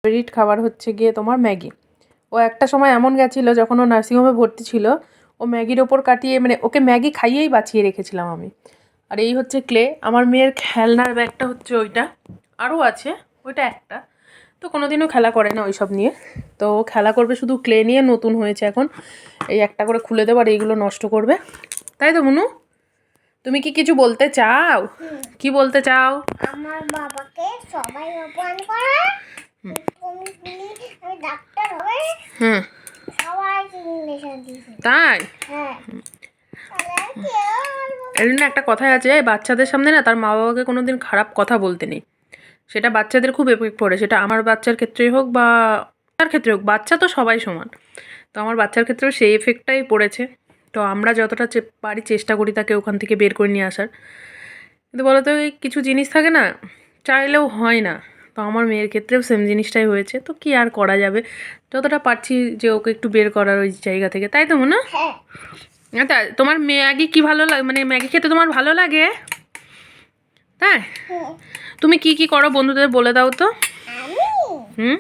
Favourite খাবার হচ্ছে গিয়ে তোমার ম্যাগি। ও একটা সময় এমন গেছিলো যখন ও নার্সিংহোমে ভর্তি ছিল, ও ম্যাগির ওপর কাটিয়ে মানে ওকে ম্যাগি খাইয়েই বাঁচিয়ে রেখেছিলাম আমি। আর এই হচ্ছে ক্লে। আমার মেয়ের খেলনার ব্যাগটা হচ্ছে ওইটা, আরও আছে, ওইটা একটা। তো কোনোদিনও খেলা করে না ওইসব নিয়ে, তো ও খেলা করবে শুধু ক্লে নিয়ে। নতুন হয়েছে এখন, এই একটা করে খুলে দেবো আর এইগুলো নষ্ট করবে, তাই তো মুনু? তুমি কি কিছু বলতে চাও? কি বলতে চাও? আমার বাবাকে সবাই অপমান করে, আমি ডাক্তার হই। হুম, সবাই ইঞ্জেকশন দিয়েছে। তাই? হ্যাঁ, এর জন্য একটা কথাই আছে, বাচ্চাদের সামনে না তার মা বাবাকে কোনোদিন খারাপ কথা বলতে নেই। সেটা বাচ্চাদের খুব এফেক্ট পড়ে, সেটা আমার বাচ্চার ক্ষেত্রেই হোক বা তার ক্ষেত্রে হোক, বাচ্চা তো সবাই সমান। তো আমার বাচ্চার ক্ষেত্রেও সেই এফেক্টটাই পড়েছে। তো আমরা যতটা পারি চেষ্টা করি তাকে ওখান থেকে বের করে নিয়ে আসার। কিন্তু বলো তো, এই কিছু জিনিস থাকে না, চাইলেও হয় না। তো আমার মেয়ের ক্ষেত্রেও সেম জিনিসটাই হয়েছে। তো কি আর করা যাবে, যতটা পারছি যে ওকে একটু বের করার ওই জায়গা থেকে, তাই তো মনে? আচ্ছা, তোমার ম্যাগি কি ভালো লাগে, মানে ম্যাগি খেতে তোমার ভালো লাগে? তাই? তুমি কি কি করো বন্ধুদের বলে দাও তো। হুম,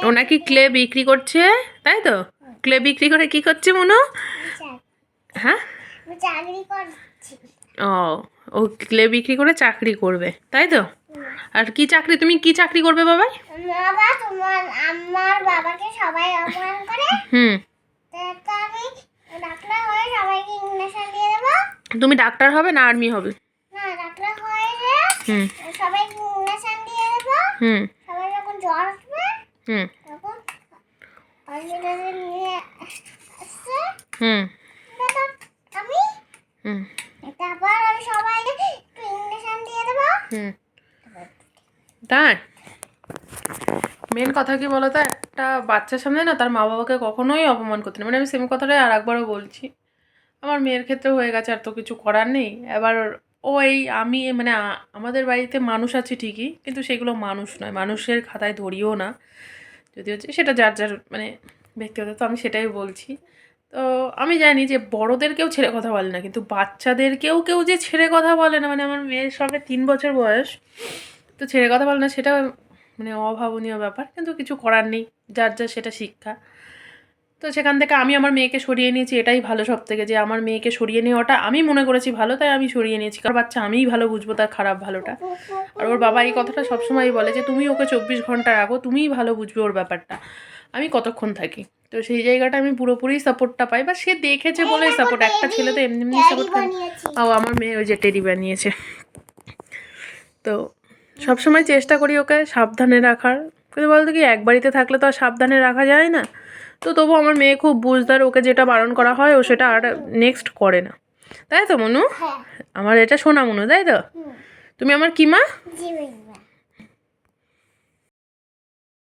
ও নাকি ক্লে বিক্রি করছে, তাই তো? ক্লে বিক্রি করে কি করছে মনো? হ্যাঁ, ও, ও ক্লে বিক্রি করে চাকরি করবে, তাই তো? আর কি চাকরি, তুমি কি চাকরি করবে বাবাই? আমার বাবাকে সবাই অপমান করে, হুম, আমি ডাক্তার হয়ে সবাইকে ইঞ্জেকশন দিয়ে দেবো। তুমি ডাক্তার হবে না আর্মি হবে? না, ডাক্তার হয়ে হুম, সবাইকে ইঞ্জেকশন দিয়ে দেবো। হুম, সবাই যখন জ্বর আসবে হুম, তখন হসপিটালে নিয়ে আসছে। হুম, আমি হুম, তারপর আমি সবাইকে একটু ইঞ্জেকশন দিয়ে দেবো। হুম, তাই? মেন কথা কি বলতো, একটা বাচ্চার সামনে না তার মা বাবাকে কখনোই অপমান করতে নেই। মানে আমি সেম কথাটাই আর একবারও বলছি, আমার মেয়ের ক্ষেত্রে হয়ে গেছে, আর তো কিছু করার নেই। এবার ও এই আমি মানে আমাদের বাড়িতে মানুষ আছে ঠিকই, কিন্তু সেগুলো মানুষ নয়, মানুষের খাতায় ধরিও না। যদি হচ্ছে সেটা যার যার মানে ব্যক্তিগত, তো আমি সেটাই বলছি। তো আমি জানি যে বড়োদেরকেও ছেড়ে কথা বলে না, কিন্তু বাচ্চাদেরকেও কেউ যে ছেড়ে কথা বলে না, মানে আমার মেয়ের সবে 3 বছর বয়স, তো ছেড়ে কথা বলে না, সেটা মানে অভাবনীয় ব্যাপার। কিন্তু কিছু করার নেই, যার যার সেটা শিক্ষা। তো সেখান থেকে আমি আমার মেয়েকে সরিয়ে নিয়েছি, এটাই ভালো সব থেকে, যে আমার মেয়েকে সরিয়ে নেওয়াটা আমি মনে করেছি ভালো, তাই আমি সরিয়ে নিয়েছি। কারণ বাচ্চা আমিই ভালো বুঝবো তার খারাপ ভালোটা। আর ওর বাবা এই কথাটা সবসময়ই বলে যে তুমি ওকে 24 ঘন্টা রাখো, তুমিই ভালো বুঝবে ওর ব্যাপারটা, আমি কতক্ষণ থাকি। তো সেই জায়গাটা আমি পুরোপুরি সাপোর্টটা পাই, বা সে দেখেছে বলেই সাপোর্ট। একটা ছেলে তো এমনি এমনি সাপোর্ট করে। ও আমার মেয়ে ওই যে টেডি বানিয়েছে। তো সবসময় চেষ্টা করি ওকে সাবধানে রাখার, কিন্তু বলতো কি এক বাড়িতে থাকলে তো আর সাবধানে রাখা যায় না। তো তবু আমার মেয়ে খুব বুঝদার, ওকে যেটা বারণ করা হয় ও সেটা আর নেক্সট করে না, তাই তো মনু? আমার এটা শোনা মনু, তাই তো? তুমি আমার কি মা?